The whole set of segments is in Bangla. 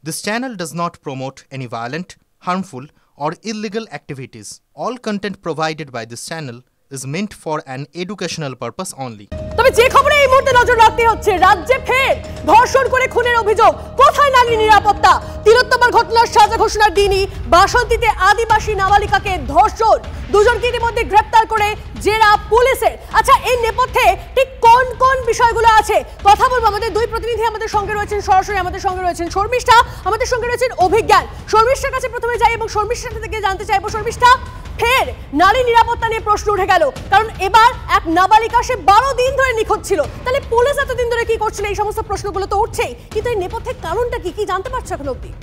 This channel does not promote any violent, harmful, or illegal activities. All content provided by this channel is meant for an educational purpose only. তবে যে খবরে এই মুহূর্তে নজর রাখতে হচ্ছে, রাজ্যে ফের ধর্ষণ করে খুনের অভিযোগ। কোথায় নারী নিরাপত্তা? তিলোত্তমার ঘটনার সাজা ঘোষণার দিনই বাসন্তীতে আদিবাসী নাবালিকাকে ধর্ষণ, দুজনকে ইতিমধ্যে গ্রেপ্তার করে জেরা পুলিশের। আচ্ছা, এই নেপথ্যে ঠিক কোন কোন বিষয়গুলো আছে কথা বলবো। আমাদের দুই প্রতিনিধি আমাদের সঙ্গে রয়েছেন, সরাসরি আমাদের সঙ্গে রয়েছেন শর্মিষ্ঠা, আমাদের সঙ্গে রয়েছেন অভিজ্ঞান। শর্মিষ্ঠার কাছে প্রথমে যাই এবং শর্মিষ্ঠার থেকে জানতে চাইবো, শর্মিষ্ঠা, ফের নারী নিরাপত্তা নিয়ে প্রশ্ন উঠে গেল, কারণ এবার এক নাবালিকা সে 12 দিন ধরে নিখোঁজ ছিল। তাহলে পুলিশ এতদিন ধরে কি করছিল? এই সমস্ত প্রশ্নগুলো তো উঠছেই, কিন্তু এই নেপথ্যের কারণটা কি কি জানতে পারছো এখন অবধি?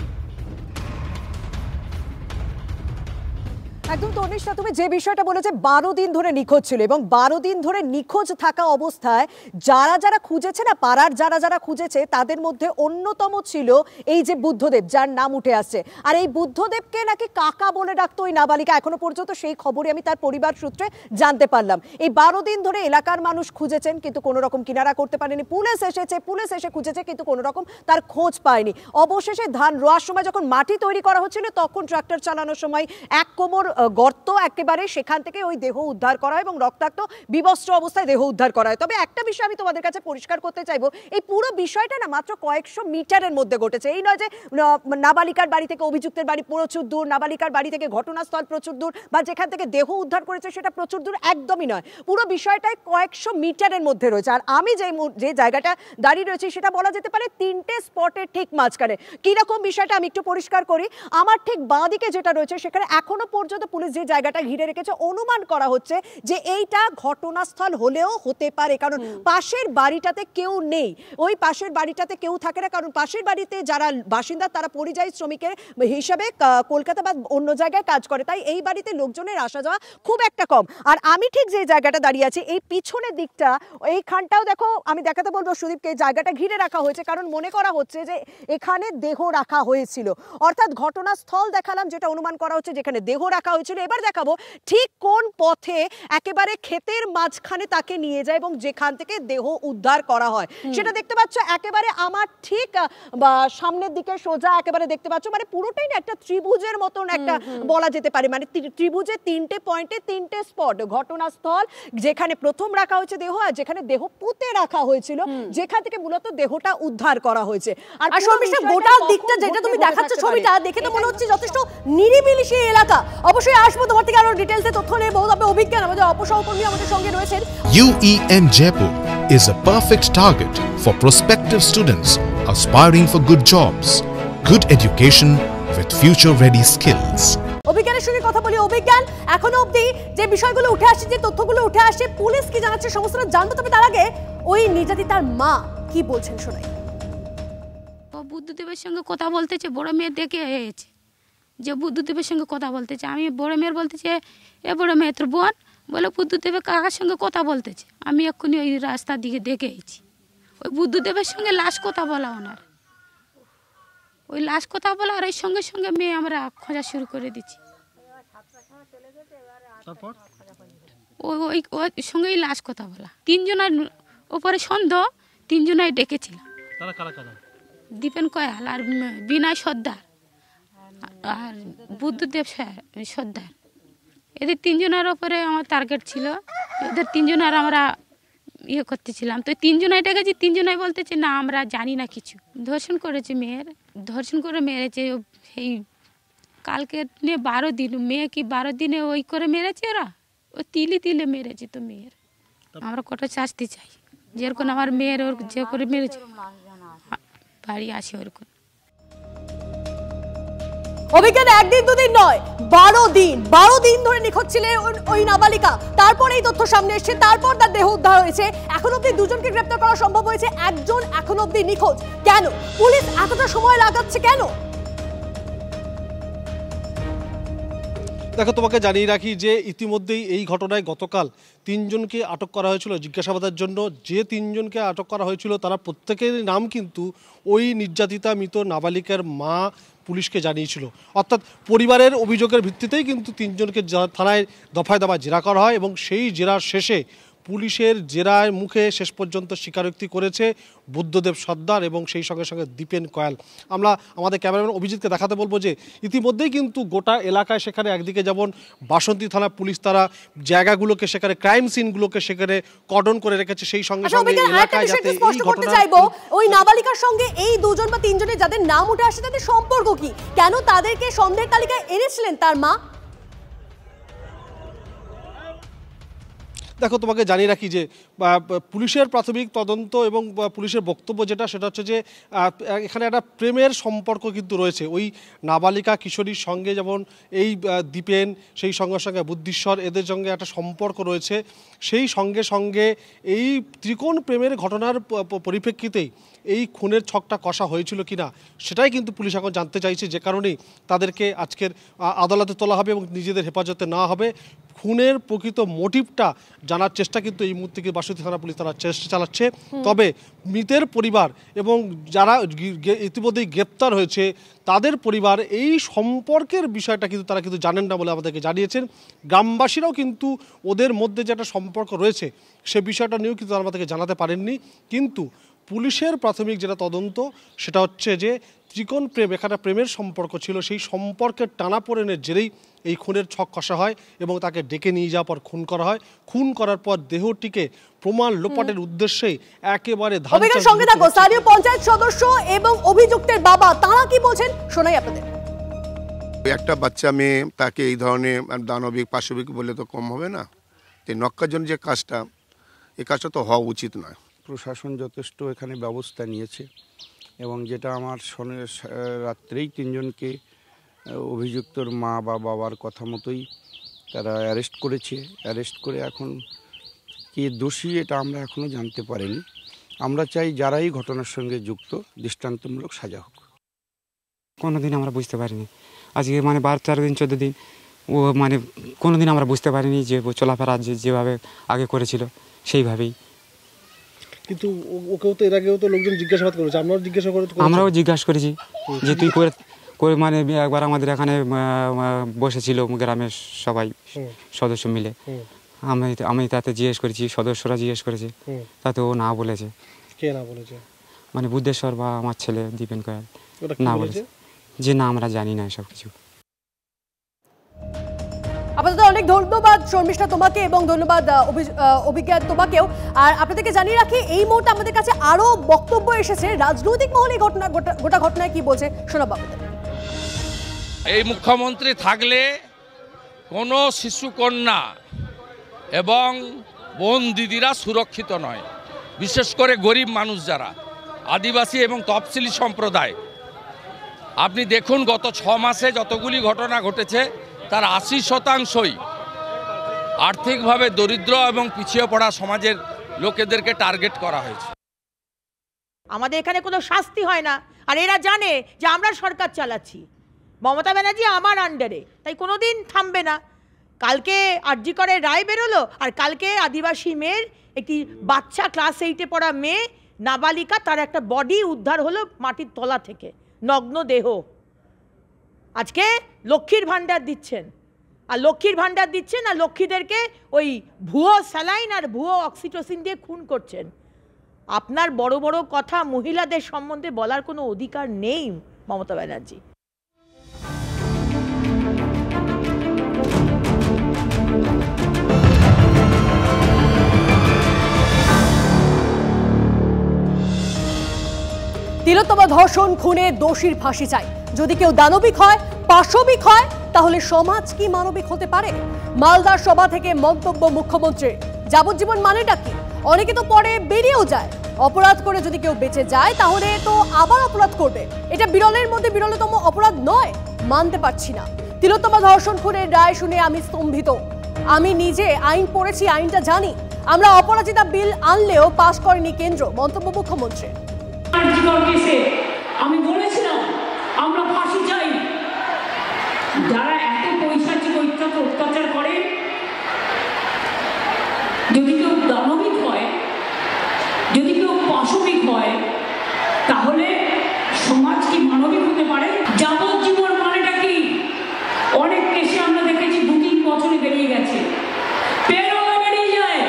একদম তনিষ্ঠা, তুমি যে বিষয়টা বলেছে 12 দিন ধরে নিখোঁজ ছিল এবং 12 দিন ধরে নিখোঁজ থাকা অবস্থায় যারা যারা খুঁজেছে না, পাড়ার যারা যারা খুঁজেছে তাদের মধ্যে অন্যতম ছিল এই যে বুদ্ধদেব, যার নাম উঠে আসছে। আর এই বুদ্ধদেবকে নাকি কাকা বলে ডাকতো ওই নাবালিকা। এখনো পর্যন্ত সেই খবরই আমি তার পরিবার সূত্রে জানতে পারলাম। এই 12 দিন ধরে এলাকার মানুষ খুঁজেছেন, কিন্তু কোনো রকম কিনারা করতে পারেনি। পুলিশ এসে খুঁজেছে, কিন্তু কোনো রকম তার খোঁজ পায়নি। অবশেষে ধান রোয়ার সময় যখন মাটি তৈরি করা হচ্ছিল, তখন ট্রাক্টর চালানোর সময় এক কোমর গর্ত একেবারে, সেখান থেকে ওই দেহ উদ্ধার করা হয় এবং রক্তাক্ত বিবস্ত্র অবস্থায় দেহ উদ্ধার করা হয়। তবে একটা বিষয় আমি তোমাদের কাছে পরিষ্কার করতে চাইবো, এই পুরো বিষয়টা না মাত্র কয়েকশো মিটারের মধ্যে ঘটেছে। এই নয় যে নাবালিকার বাড়ি থেকে অভিযুক্তের বাড়ি প্রচুর দূর, নাবালিকার বাড়ি থেকে ঘটনাস্থল প্রচুর দূর, বা যেখান থেকে দেহ উদ্ধার করেছে সেটা প্রচুর দূর, একদমই নয়। পুরো বিষয়টাই কয়েকশো মিটারের মধ্যে রয়েছে। আর আমি যে জায়গাটা দাঁড়িয়ে রয়েছি সেটা বলা যেতে পারে 3টে স্পটের ঠিক মাঝখানে। কিরকম বিষয়টা আমি একটু পরিষ্কার করি। আমার ঠিক বাঁ দিকে যেটা রয়েছে সেখানে এখনো পর্যন্ত পুলিশ যে জায়গাটা ঘিরে রেখেছে, অনুমান করা হচ্ছে যে এইটা ঘটনাস্থল হলেও হতে পারে, কারণ পাশের বাড়িটাতে কেউ নেই। ওই পাশের বাড়িটাতে কেউ থাকে না, কারণ পাশের বাড়িতে যারা বাসিন্দা তারা পরিযায়ী শ্রমিকের হিসাবে কলকাতা বা অন্য জায়গায় কাজ করে, তাই এই বাড়িতে লোকজনের আসা যাওয়া খুব একটা কম। আর আমি ঠিক যে জায়গাটা দাঁড়িয়ে আছি, এই পিছনের দিকটা, এইখানটাও দেখো, আমি দেখাতে বলবো সুদীপকে, এই জায়গাটা ঘিরে রাখা হয়েছে, কারণ মনে করা হচ্ছে যে এখানে দেহ রাখা হয়েছিল। অর্থাৎ ঘটনাস্থল দেখালাম, যেটা অনুমান করা হচ্ছে যেখানে দেহ রাখা হয়েছিল। এবার দেখাবো ঠিক কোন পথে একেবারে ক্ষেতের মাঝখানে তাকে নিয়ে যায় এবং যেখান থেকে দেহ উদ্ধার করা হয় সেটা দেখতে পাচ্ছ একেবারে আমার ঠিক সামনের দিকে সোজা একেবারে দেখতে পাচ্ছ। মানে পুরোটাই না একটা ত্রিভুজের মতন একটা বলা যেতে পারে, মানে ত্রিভুজে 3টে পয়েন্টে 3টে স্পট, ঘটনাস্থল যেখানে প্রথম রাখা হয়েছে দেহ, আর যেখানে দেহ পুঁতে রাখা হয়েছিল, যেখান থেকে মূলত দেহটা উদ্ধার করা হয়েছে। আর শর্মিষ্ঠা, গোটা দিকটা যেটা তুমি দেখাচ্ছ ছবিটা দেখে তো মনে হচ্ছে যথেষ্ট নিরিবিলি সেই এলাকা। অবশ্যই আসবো তোমার থেকে আরো ডিটেইলসে তথ্য নেব। তবে অভিজ্ঞান আমাদের অপসহকর্মী আমাদের সঙ্গে রয়েছেন। UEM Jaipur is a perfect target for prospective students aspiring for good jobs, good education with future-ready skills. অভিজ্ঞানের সঙ্গে কথা বলি। অভিজ্ঞান, এখনো অবধি যে বিষয়গুলো উঠে আসছে, যে তথ্যগুলো উঠে আসছে, পুলিশ কি জানাচ্ছে সমস্তটা জানবো। তবে তার আগে ওই নির্যাতিতার মা কি বলছেন শোনাই। ও বুদ্ধদেবের সঙ্গে কথা বলতেছে, বড় মেয়ে দেখে এসেছে যে বুদ্ধদেবের সঙ্গে কথা বলতেছে। আমি বড় মেয়ের বলতেছে, এ বড় মেয়ে তোর বোন বলে বুদ্ধদেবের কাকার সঙ্গে কথা বলতেছে। আমি এক্ষুনি ওই রাস্তার দিকে দেখে এসেছি, ওই বুদ্ধদেবের সঙ্গে লাশ কথা বলা, ওনার ওই লাশ কথা বলা, আর ওই সঙ্গে সঙ্গে মেয়ে আমরা খোঁজা শুরু করে দিচ্ছি। ওই সঙ্গেই লাশ কথা বলা। 3 জনের ওপরে সন্দেহ, 3 জনাই ডেকেছিলাম। দীপেন কয়াল আর বিনয় সর্দার আর বুদ্ধদেব সর্দার, এদের 3 জনের ওপরে আমার টার্গেট ছিল। এদের 3 জনের আমরা ইয়ে করতেছিলাম, তো 3 জনাই ডেকেছি। 3 জনাই বলতেছে না আমরা জানি না কিছু। ধর্ষণ করেছে মেয়ের, ধর্ষণ করে মেরেছে। এই কালকে নিয়ে 12 দিন, মেয়ে কি 12 দিনে ওই করে মেরেছে ওরা, ও তিলে তিলে মেরেছে। তো মেয়ের আমরা কত শাস্তি চাই, যেরকম আমার মেয়ের ওর যে করে মেরেছে বাড়ি আসে ওরকম। অভিজ্ঞান, একদিন দুদিন নয়, 12 দিন ধরে নিখোঁজ ছিলেন ওই নাবালিকা। তারপর এই তথ্য সামনে এসেছে, তারপর তার দেহ উদ্ধার হয়েছে। এখন অব্দি 2জনকে গ্রেপ্তার করা সম্ভব হয়েছে, 1জন এখন অব্দি নিখোঁজ। কেন পুলিশ এতটা সময় লাগাচ্ছে কেন? দেখো, তোমাকে জানিয়ে রাখি যে ইতিমধ্যেই এই ঘটনায় গতকাল 3 জনকে আটক করা হয়েছিল জিজ্ঞাসাবাদের জন্য। যে 3 জনকে আটক করা হয়েছিল তারা প্রত্যেকের নাম কিন্তু ওই নির্যাতিতা মৃত নাবালিকার মা পুলিশকে জানিয়েছিল। অর্থাৎ পরিবারের অভিযোগের ভিত্তিতেই কিন্তু 3 জনকে থানায় দফায় দফায় জেরা করা হয় এবং সেই জেরার শেষে পুলিশের জেরার মুখে শেষ পর্যন্ত স্বীকারোক্তি করেছে বুদ্ধদেব সর্দার এবং সেই সঙ্গে সঙ্গে দীপেন কয়াল। আমরা আমাদের ক্যামেরাম্যান অভিজিৎকে দেখাতে বলবো যে ইতিমধ্যেই কিন্তু গোটা এলাকায় সেখানে একদিকে যেমন বাসন্তী থানা পুলিশ তারা জায়গাগুলোকে সেখানে ক্রাইম সিনগুলোকে সেখানে কর্ডন করে রেখেছে, সেই সঙ্গে সঙ্গে এলাকায় যাতে স্পষ্ট করতে চাইবো ওই নাবালিকার সঙ্গে এই দুজন বা তিনজনের যাদের নাম উঠে আসে তাদের সম্পর্ক কি, কেন তাদেরকে সন্দেহের তালিকায় এনেছিলেন তার মা? দেখো, তোমাকে জানিয়ে রাখি যে পুলিশের প্রাথমিক তদন্ত এবং পুলিশের বক্তব্য যেটা সেটা হচ্ছে যে এখানে একটা প্রেমের সম্পর্ক কিন্তু রয়েছে ওই নাবালিকা কিশোরীর সঙ্গে, যেমন এই দীপেন সেই সঙ্গে সঙ্গে বুদ্ধিশ্বর এদের সঙ্গে একটা সম্পর্ক রয়েছে। সেই সঙ্গে সঙ্গে এই ত্রিকোণ প্রেমের ঘটনার পরিপ্রেক্ষিতেই এই খুনের ছকটা কষা হয়েছিল কিনা সেটাই কিন্তু পুলিশ এখন জানতে চাইছে, যে কারণেই তাদেরকে আজকের আদালতে তোলা হবে এবং নিজেদের হেফাজতে নেওয়া হবে। খুনের প্রকৃত মোটিভটা জানার চেষ্টা কিন্তু এই মুহূর্তে বাসন্তী থানা পুলিশ তারা চেষ্টা চালাচ্ছে। তবে মৃতের পরিবার এবং যারা ইতিমধ্যেই গ্রেপ্তার হয়েছে তাদের পরিবার এই সম্পর্কের বিষয়টা কিন্তু তারা কিন্তু জানেন না বলে আমাদেরকে জানিয়েছেন। গ্রামবাসীরাও কিন্তু ওদের মধ্যে যে একটা সম্পর্ক রয়েছে সে বিষয়টা নিয়েও কিন্তু তারা আমাদেরকে জানাতে পারেননি। কিন্তু পুলিশের প্রাথমিক যেটা তদন্ত সেটা হচ্ছে যে ত্রিকোণ প্রেম, এখানে প্রেমের সম্পর্ক ছিল, সেই সম্পর্কের টানাপোড়েনের জেরেই এই খুনের ছক কষা হয় এবং তাকে ডেকে নিয়ে যাওয়ার পর খুন করা হয়। খুন করার পর দেহটিকে প্রমাণ লোপাটের উদ্দেশ্যে একেবারে সঙ্গে থাকো স্থানীয় পঞ্চায়েত সদস্য এবং অভিযুক্তের বাবা, তারা কি বলছেন শোনাই আপনাদের। একটা বাচ্চা মেয়ে তাকে এই ধরনের দানবিক পাশবিক বলে তো কম হবে না। নক্কার জন্য যে কাজটা, এই কাজটা তো হওয়া উচিত নয়। প্রশাসন যথেষ্ট এখানে ব্যবস্থা নিয়েছে এবং যেটা আমার রাত্রেই তিনজনকে অভিযুক্তর মা বা বাবার কথা মতোই তারা অ্যারেস্ট করেছে। অ্যারেস্ট করে এখন কে দোষী এটা আমরা এখনও জানতে পারিনি। আমরা চাই যারাই ঘটনার সঙ্গে যুক্ত দৃষ্টান্তমূলক সাজা হোক। কোনোদিন আমরা বুঝতে পারিনি, আজকে মানে 12-13 দিন 14 দিন ও মানে কোনোদিন আমরা বুঝতে পারিনি যে ও চলাফেরা যেভাবে আগে করেছিল সেইভাবেই। কিন্তু ওকেও তো এর আগেও তো লোকজন জিজ্ঞাসাবাদ করেছে, আমরাও জিজ্ঞাসা করেছি যে তুই করে মানে একবার আমাদের এখানে বসেছিল গ্রামের সবাই সদস্য মিলে, আমি তাতে জিজ্ঞেস করেছি, সদস্যরা জিজ্ঞেস করেছে, তাতে ও না বলেছে। কে না বলেছে? মানে বুদ্ধেশ্বর বা আমার ছেলে দীপেন কয়াল না বলেছে যে না আমরা জানি না এসব কিছু। আপাতত অনেক ধন্যবাদ শর্মিষ্ঠা তোমাকে এবং ধন্যবাদ অভিজ্ঞা তোমাকেও। আর আপনাদেরকে জানিয়ে রাখি এই মুহূর্তে আমাদের কাছে আরো বক্তব্য এসেছে রাজনৈতিক মহলে গোটা ঘটনায় কি বলছে শোনাবো আপনাদের। এই মুখ্যমন্ত্রী থাকলে কোনো শিশুকন্যা এবং বোন দিদিরা সুরক্ষিত নয়, বিশেষ করে গরিব মানুষ যারা আদিবাসী এবং তফসিলি সম্প্রদায়। আপনি দেখুন গত 6 মাসে যতগুলি ঘটনা ঘটেছে তার 80% আর্থিকভাবে দরিদ্র এবং পিছিয়ে পড়া সমাজের লোকেদেরকে টার্গেট করা হয়েছে। আমাদের এখানে কোনো শাস্তি হয় না, আর এরা জানে যে আমরা সরকার চালাচ্ছি, মমতা ব্যানার্জি আমার আন্ডারে, তাই কোনোদিন থামবে না। কালকে আরজি করে রায় বেরোলো, আর কালকে আদিবাসী মেয়ের একটি বাচ্চা ক্লাস 8-এ পড়া মেয়ে নাবালিকা, তার একটা বডি উদ্ধার হলো মাটির তলা থেকে, নগ্ন দেহ। আজকে লক্ষ্মীর ভাণ্ডার দিচ্ছেন, আর লক্ষ্মীদেরকে ওই ভুয়ো স্যালাইন আর ভুয়ো অক্সিটোসিন দিয়ে খুন করছেন। আপনার বড় বড় কথা মহিলাদের সম্বন্ধে বলার কোনো অধিকার নেই মমতা ব্যানার্জি। তিলোত্তমা ধর্ষণ খুনে দোষীর ফাঁসি চাই। যদি কেউ দানবিক হয়, পাশবিক হয়, তাহলে সমাজ কি মানবিক হতে পারে? মালদার সভা থেকে মন্তব্য মুখ্যমন্ত্রীর। যাবজ্জীবন মানেটা কি? অনেকে তো পরে বেরিয়েও যায়। অপরাধ করে যদি কেউ বেঁচে যায় তাহলে তো আবার অপরাধ করবে, এটা বিরলের মধ্যে বিরলতম অপরাধ নয়? মানতে পারছি না। তিলোত্তমা ধর্ষণ খুনের রায় শুনে আমি স্তম্ভিত। আমি নিজে আইন পড়েছি, আইনটা জানি। আমরা অপরাজিতা বিল আনলেও পাশ করেনি কেন্দ্র, মন্তব্য মুখ্যমন্ত্রী। আমি বলেছিলাম আমরা ফাঁসি চাই। যারা এত পৈশাচিক অত্যাচার করে, যদি কেউ দানবিক হয়, যদি কেউ পাশবিক হয়, তাহলে সমাজ কি মানবিক হতে পারে? যাবজ্জীবন মানেটা কি? অনেক কেসে আমরা দেখেছি 2-3 বছরে বেরিয়ে গেছে, বেরিয়ে যায়।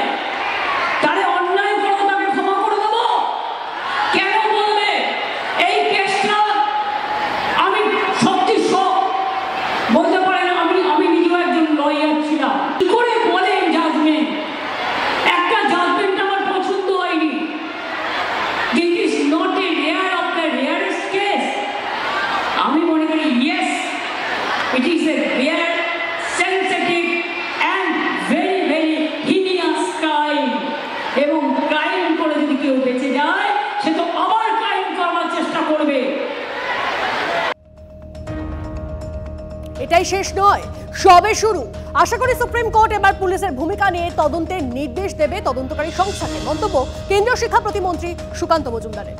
এটাই শেষ নয়, সবে শুরু। আশা করি সুপ্রিম কোর্ট এবার পুলিশের ভূমিকা নিয়ে তদন্তের নির্দেশ দেবে তদন্তকারী সংস্থাকে। মন্তব্য কেন্দ্রীয় শিক্ষা প্রতিমন্ত্রী সুকান্ত মজুমদারের।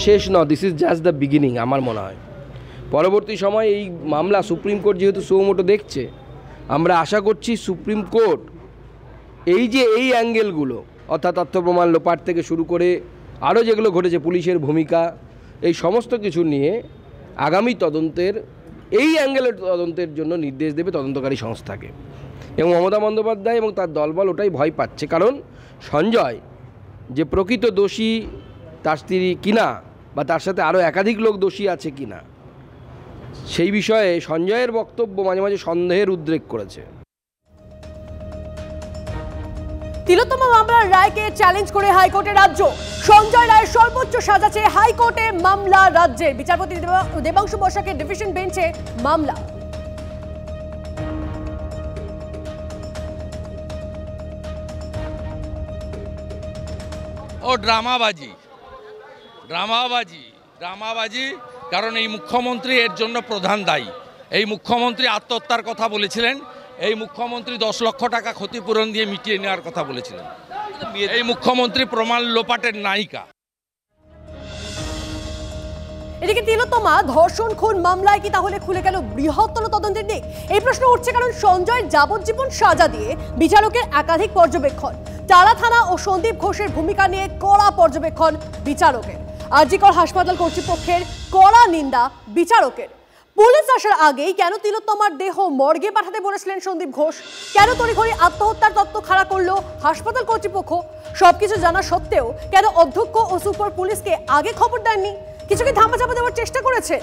শেষ নয়, this is just the beginning. আমার মনে হয় পরবর্তী সময় এই মামলা সুপ্রিম কোর্ট যেহেতু সুমোটো দেখছে, আমরা আশা করছি সুপ্রিম কোর্ট এই অ্যাঙ্গেলগুলো, অর্থাৎ তথ্য প্রমাণ লোপাট থেকে শুরু করে আরও যেগুলো ঘটেছে, পুলিশের ভূমিকা, এই সমস্ত কিছু নিয়ে আগামী তদন্তের এই অ্যাঙ্গেলের তদন্তের জন্য নির্দেশ দেবে তদন্তকারী সংস্থাকে। এবং মমতা বন্দ্যোপাধ্যায় এবং তার দলবল ওটাই ভয় পাচ্ছে, কারণ সঞ্জয় যে প্রকৃত দোষী তার স্ত্রী কিনা বা তার সাথে আরও একাধিক লোক দোষী আছে কিনা, সেই বিষয়ে সঞ্জয়ের বক্তব্য মাঝে মাঝে সন্দেহের উদ্রেক করেছে। তিলোত্তমা মামলার রায়কে চ্যালেঞ্জ করে হাইকোর্টে রাজ্য। সঞ্জয় রায়ের সর্বোচ্চ সাজা চেয়ে হাইকোর্টে মামলা রাজ্যের। বিচারপতি দেবাংশু বসাকের ডিভিশন বেঞ্চে মামলা। ও ড্রামাবাজি, কারণ এই মুখ্যমন্ত্রী এর জন্য প্রধান দায়ী। এই মুখ্যমন্ত্রী আত্মহত্যার কথা বলেছিলেন, এই মুখ্যমন্ত্রী 10 লক্ষ টাকা ক্ষতিপূরণ দিয়ে মিটিয়ে নেওয়ার কথা বলেছিলেন। এই মুখ্যমন্ত্রী প্রমাণ লোপাটের নায়িকা। এদিকে তিলোত্তমা ধর্ষণ খুন মামলায় কি তাহলে খুলে গেল বৃহত্তর তদন্তের দিক? এই প্রশ্ন উঠছে কারণ সঞ্জয়ের যাবজ্জীবন সাজা দিয়ে বিচারকের একাধিক পর্যবেক্ষণ, টালা থানা ও সন্দীপ ঘোষের ভূমিকা নিয়ে কড়া পর্যবেক্ষণ বিচারকের, আরজিকর হাসপাতাল কর্তৃপক্ষের কড়া নিন্দা বিচারকের। পুলিশ আসার আগেই কেন তিলোত্তমার দেহ মর্গে পাঠাতে বলেছিলেন সন্দীপ ঘোষ? কেন তড়িঘড়ি আত্মহত্যার তত্ত্ব খাড়া করলো হাসপাতাল কর্তৃপক্ষ? সবকিছু জানা সত্ত্বেও কেন অধ্যক্ষ ও সুপার পুলিশকে আগে খবর দেননি? কিছু কি ধামাচাপা দেওয়ার চেষ্টা করেছে?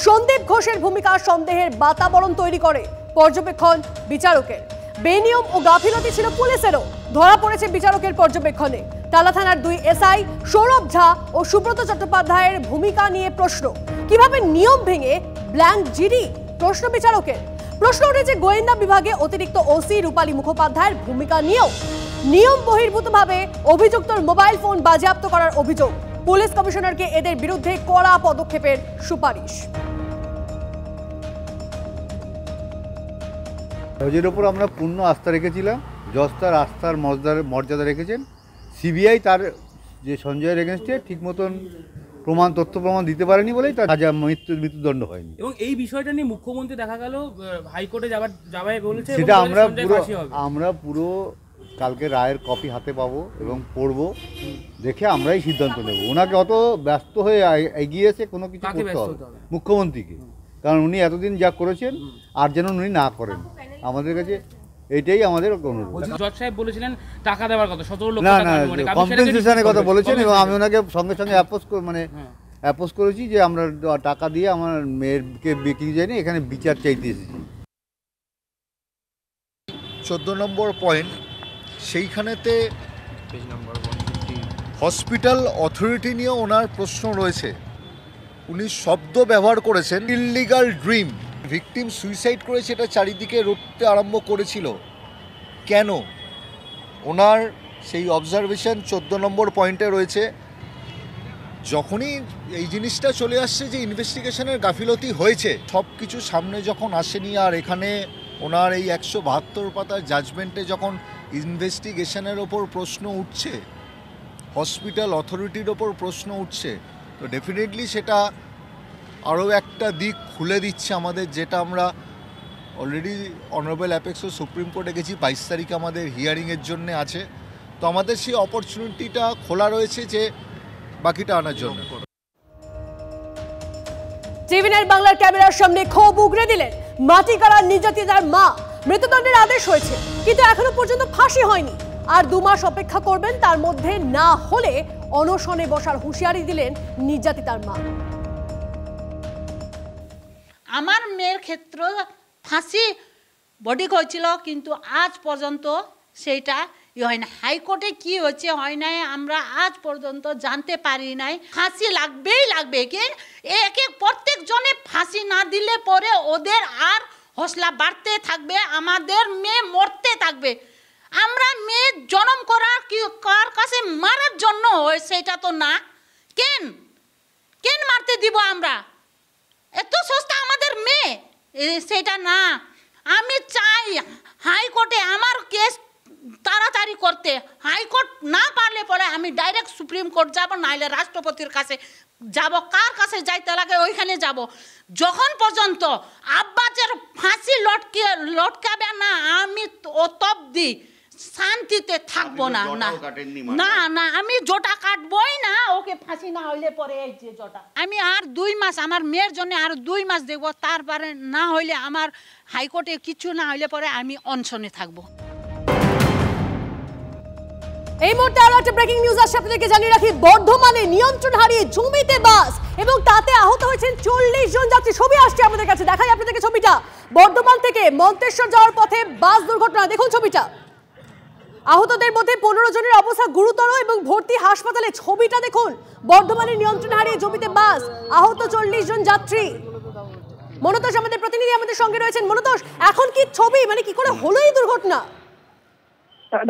সন্দীপ ঘোষের ভূমিকা সন্দেহের বাতাবরণ তৈরি করে পর্যবেক্ষণ বিচারকের। বেনিয়ম ও গাফিলতি ছিল পুলিশেরও, ধরা পড়েছে বিচারকের পর্যবেক্ষণে। টালা থানার 2 এসআই সৌরভ ঝা ও সুব্রত চট্টোপাধ্যায়ের ভূমিকা নিয়ে প্রশ্ন। কিভাবে নিয়ম ভেঙে ব্ল্যাঙ্ক জিডি? প্রশ্ন বিচারকের। প্রশ্ন উঠেছে গোয়েন্দা বিভাগে অতিরিক্ত ওসি রূপালী মুখোপাধ্যায়ের ভূমিকা নিয়েও। নিয়ম বহির্ভূতভাবে অভিযুক্তর মোবাইল ফোন বাজেয়াপ্ত করার অভিযোগ। পুলিশ কমিশনারকে এদের বিরুদ্ধে কড়া পদক্ষেপের সুপারিশ। জজের ওপর আমরা পূর্ণ আস্থা রেখেছিলাম, জজ তার আস্থার মর্যাদা রেখেছেন। সিবিআই তার যে সঞ্জয়ের এগেনস্টে ঠিক মতন তথ্য প্রমাণ দিতে পারেনি বলেই তার মৃত্যুদণ্ড হয়নি। এবং এই বিষয়টা নিয়ে মুখ্যমন্ত্রী দেখা গেল হাইকোর্টে যাবে বলেছে, সেটা আমরা পুরো কালকে রায়ের কপি হাতে পাবো এবং পড়বো, দেখে আমরাই সিদ্ধান্ত নেব। ওনাকে অত ব্যস্ত হয়ে এগিয়েছে কোনো কিছু করতে হবে মুখ্যমন্ত্রীকে, কারণ উনি এতদিন যা করেছেন আর যেন উনি না করেন। আমাদের কাছে এইটাই আমাদের অনুরোধ। জজ সাহেব বলেছিলেন টাকা দেওয়ার কথা, 17 লক্ষ টাকা কম্পেনসেশনের কথা বলেছেন এবং আমি ওনাকে সঙ্গে সঙ্গে অ্যাপোজ করেছি যে আমরা টাকা দিয়ে আমার মেয়েরকে বিক্রি যায়নি, এখানে বিচার চাইতে এসেছি। 14 নম্বর পয়েন্ট, সেইখানেতে হসপিটাল অথরিটি নিয়ে ওনার প্রশ্ন রয়েছে। উনি শব্দ ব্যবহার করেছেন ইললিগাল ড্রিম। ভিকটিম সুইসাইড করেছে, এটা চারিদিকে রটতে আরম্ভ করেছিল কেন? ওনার সেই অবজারভেশন 14 নম্বর পয়েন্টে রয়েছে। যখনই এই জিনিসটা চলে আসছে যে ইনভেস্টিগেশনের গাফিলতি হয়েছে, সব কিছু সামনে যখন আসেনি, আর এখানে ওনার এই 172 পাতার জাজমেন্টে যখন ইনভেস্টিগেশনের ওপর প্রশ্ন উঠছে, হসপিটাল অথরিটির ওপর প্রশ্ন উঠছে, তো ডেফিনেটলি সেটা আরও একটা দিক খুলে দিচ্ছে আমাদের, যেটা আমরা অলরেডি অনারেবল অ্যাপেক্সও সুপ্রিম কোর্টে গেছি, 22 তারিখে আমাদের হিয়ারিংয়ের জন্য আছে। তো আমাদের সেই অপরচুনিটিটা খোলা রয়েছে যে বাকিটা আনার জন্য। টিভি9 বাংলার ক্যামেরার সামনে ক্ষোভ উগরে দিলেন মাটি কাড়ার নির্যাতিতার মা। মৃত্যুদণ্ডের আদেশ হয়েছে, কিন্তু এখনো পর্যন্ত ফাঁসি হয়নি। আর 2 মাস অপেক্ষা করবেন, তার মধ্যে না হলে অনশনে বসার হুঁশিয়ারি দিলেন নির্যাতিতার মা। আমার মেয়ের ক্ষেত্রে ফাঁসি বডি হয়েছিল, কিন্তু আজ পর্যন্ত সেইটা হয় না। হাইকোর্টে কি হয়েছে হয় নাই আমরা আজ পর্যন্ত জানতে পারি নাই। ফাঁসি লাগবেই লাগবে, কি একে প্রত্যেক জনে ফাঁসি না দিলে পরে ওদের আর হসলা বাড়তে থাকবে, আমাদের মেয়ে মরতে থাকবে। আমরা মেয়ে জন্ম করার কি কার কাছে মারার জন্য হয় সেটা তো না। কেন মারতে দিব আমরা? এত সস্তা আমাদের মেয়ে, সেটা না, আমি চাই হাইকোর্টে আমার কেস তাড়াতাড়ি করতে। হাইকোর্ট না পারলে পরে আমি ডাইরেক্ট সুপ্রিম কোর্ট যাব, নাইলে রাষ্ট্রপতির কাছে যাব, কার কাছে যাইতে লাগে ওইখানে যাব। যখন পর্যন্ত আব্বাসের ফাঁসি লটকাবে না আমি অতব্দি শান্তিতে থাকবো না। না না, আমি জোটা কাটবই না, ওকে ফাঁসি না হইলে পরে এই যে জোটা আমি আর 2 মাস আমার মেয়ের জন্য আর 2 মাস দেখবো, তারপরে না হইলে আমার হাইকোর্টে কিছু না হইলে পরে আমি অনশনে থাকবো। এই মুহূর্তে আরো একটা ব্রেকিং নিউজ আসছে আপনাদেরকে জানিয়ে রাখি। বর্ধমানে নিয়ন্ত্রণ হারিয়ে জমিতে বাস এবং তাতে আহত হয়েছেন 40 জন যাত্রী। ছবি আসছে আমাদের কাছে, দেখাই আপনাদেরকে ছবিটা। বর্ধমান থেকে মন্তেশ্বর যাওয়ার পথে বাস দুর্ঘটনা, দেখুন ছবিটা। আহতদের মধ্যে 15 জনের অবস্থা গুরুতর এবং ভর্তি হাসপাতালে। ছবিটা দেখুন, বর্ধমানে নিয়ন্ত্রণ হারিয়ে জমিতে বাস, আহত 40 জন যাত্রী। মনতোষ আমাদের প্রতিনিধি আমাদের সঙ্গে রয়েছেন। মনতোষ, এখন কি ছবি, মানে কি করে হলো এই দুর্ঘটনা?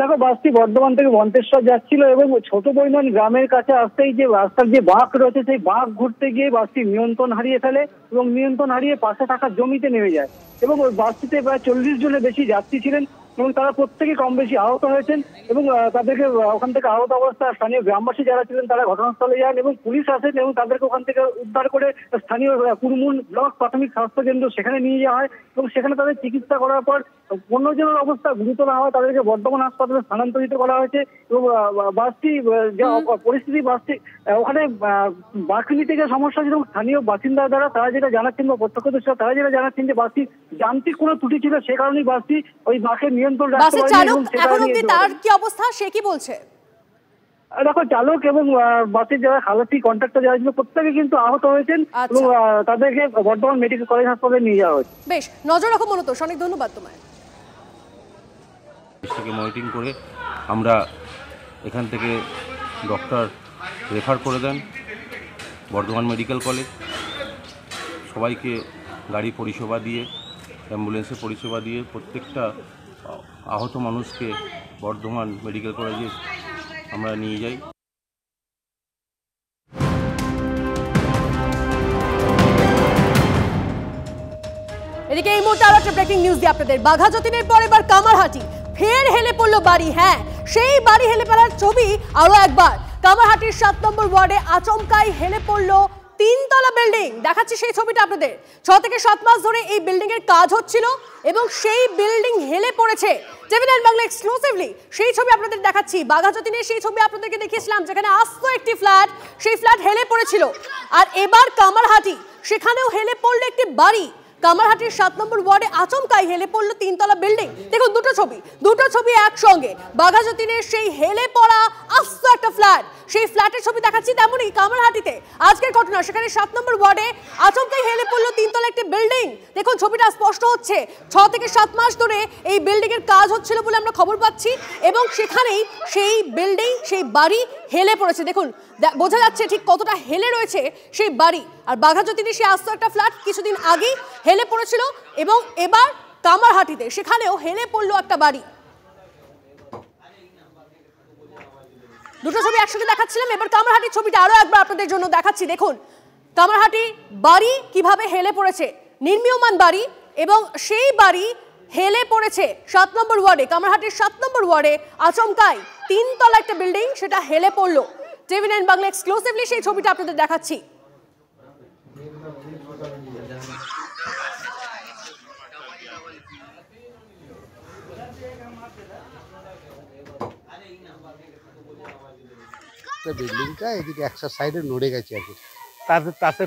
দেখো, বাসটি বর্ধমান থেকে মন্তেশ্বর যাচ্ছিল এবং ছোট বৈমান গ্রামের কাছে আসতেই যে রাস্তার যে বাঁক রয়েছে সেই বাঁক ঘুরতে গিয়ে বাসটি নিয়ন্ত্রণ হারিয়ে ফেলে এবং নিয়ন্ত্রণ হারিয়ে পাশে থাকা জমিতে নেমে যায়। এবং ওই বাসটিতে প্রায় 40 জনের বেশি যাত্রী ছিলেন এবং তারা প্রত্যেকে কম বেশি আহত হয়েছেন এবং তাদেরকে ওখান থেকে আহত অবস্থায় স্থানীয় গ্রামবাসী যারা ছিলেন তারা ঘটনাস্থলে যান এবং পুলিশ আসেন এবং তাদেরকে ওখান থেকে উদ্ধার করে স্থানীয় কুরমুন ব্লক প্রাথমিক স্বাস্থ্যকেন্দ্র সেখানে নিয়ে যাওয়া হয় এবং সেখানে তাদের চিকিৎসা করার পর 15 জনের অবস্থা গুরুতর হওয়ায় তাদেরকে বর্ধমান হাসপাতালে স্থানান্তরিত করা হয়েছে। এবং বাসটি যে পরিস্থিতি, বাসটি ওখানে বাঁকনি থেকে সমস্যা ছিল। স্থানীয় বাসিন্দা যারা তারা যেটা জানাচ্ছেন বা প্রত্যক্ষদর্শীরা তারা যেটা জানাচ্ছেন যে বাসটি যান্ত্রিক কোনো ত্রুটি ছিল, সে কারণেই বাসটি ওই বাঁকের নিয়ন্ত্রণ রাখতে পারেনি। তার কি অবস্থা, সে কি বলছে? দেখো, চালক এবং বাসের যারা খালাসি কন্ট্রাক্টর যারা ছিল প্রত্যেকে কিন্তু আহত হয়েছেন এবং তাদেরকে বর্ধমান মেডিকেল কলেজ হাসপাতালে নিয়ে যাওয়া হয়েছে। বেশ, নজর রাখো মনতোষ, অনেক ধন্যবাদ তোমায়। মনিটরিং করে আমরা এখান থেকে ডক্টর রেফার করে দেন বর্ধমান মেডিকেল কলেজ। সবাইকে গাড়ি পরিষেবা দিয়ে, অ্যাম্বুলেন্সের পরিষেবা দিয়ে প্রত্যেকটা আহত মানুষকে বর্ধমান মেডিকেল কলেজে আমরা নিয়ে যাই। এদিকে এই মুহূর্তে আরো একটা ব্রেকিং নিউজ দিয়ে আপনাদের। বাঘা যতীনের পর এবার কামারহাটি, ফের হেলে পড়লো বাড়ি। হ্যাঁ, সেই বাড়ি হেলে পড়ার ছবি আরো একবার। কামারহাটির 7 নম্বর ওয়ার্ডে আচমকাই হেলে পড়লো 3তলা বিল্ডিং। দেখাচ্ছি সেই ছবিটা আপনাদের। 6 থেকে 7 মাস ধরে এই বিল্ডিং এর কাজ হচ্ছিল এবং সেই বিল্ডিং হেলে পড়েছে। টিভি9 বাংলা এক্সক্লুসিভলি সেই ছবি আপনাদের দেখাচ্ছি। বাঘা যতীনের সেই ছবি আপনাদেরকে দেখিয়েছিলাম যেখানে আস্ত একটি ফ্ল্যাট, সেই ফ্ল্যাট হেলে পড়েছিল। আর এবার কামারহাটি, সেখানেও হেলে পড়লো একটি বাড়ি। কামারহাটির 7 নম্বর ওয়ার্ডে আচমকাই হেলে পড়লো 3তলা বিল্ডিং। দেখুন দুটো ছবি একসঙ্গে। বাঘা যতীনের সেই হেলে পড়া আস্ত একটা ফ্ল্যাট, সেই ফ্ল্যাটের ছবি দেখাচ্ছি। তেমনই কামারহাটিতে আজকের ঘটনা, সেখানে 7 নম্বর ওয়ার্ডে আচমকাই হেলে পড়লো 3তলা একটি বিল্ডিং। দেখুন ছবিটা স্পষ্ট হচ্ছে। 6 থেকে 7 মাস ধরে এই বিল্ডিং এর কাজ হচ্ছিল বলে আমরা খবর পাচ্ছি এবং সেখানেই সেই বিল্ডিং, সেই বাড়ি হেলে পড়েছে। দেখুন বোঝা যাচ্ছে ঠিক কতটা হেলে রয়েছে সেই বাড়ি। আর বাঘা যতীনের সেই আস্ত একটা ফ্ল্যাট কিছুদিন আগেই হেলে পড়েছিল এবং এবার কামারহাটিতে সেখানেও হেলে পড়লো একটা বাড়ি। দুটো ছবি একসাথে দেখাচ্ছিলাম, এবার কামারহাটির ছবিটা আরো একবার আপনাদের জন্য দেখাচ্ছি। দেখুন কামারহাটি বাড়ি কিভাবে হেলে পড়েছে, নির্মীয়মান বাড়ি, এবং সেই বাড়ি হেলে পড়েছে 7 নম্বর ওয়ার্ডে। কামারহাটির 7 নম্বর ওয়ার্ডে আচমকাই 3তলা একটা বিল্ডিং, সেটা হেলে পড়লো। টিভি9 বাংলা এক্সক্লুসিভলি সেই ছবিটা আপনাদের দেখাচ্ছি। বিল্ডিংটা এদিকে একটা সাইডে নড়ে গেছে আর কি, তার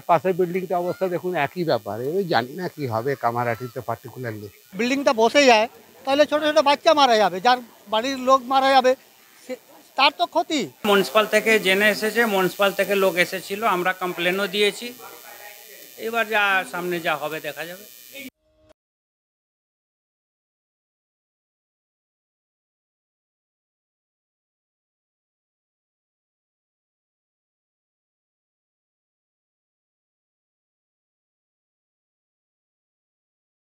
পাশের বিল্ডিংটা অবস্থা দেখুন একই ব্যাপার। এবার জানি না কি হবে কামারহাটিতে পার্টিকুলারলি। বিল্ডিংটা বসে যায় তাহলে ছোট ছোট বাচ্চা মারা যাবে, যার বাড়ির লোক মারা যাবে, তার তো ক্ষতি। মিউনিসিপাল থেকে জেনে এসেছে, মিউনিসিপাল থেকে লোক এসেছিল, আমরা কমপ্লেনও দিয়েছি। এবার যা সামনে যা হবে দেখা যাবে।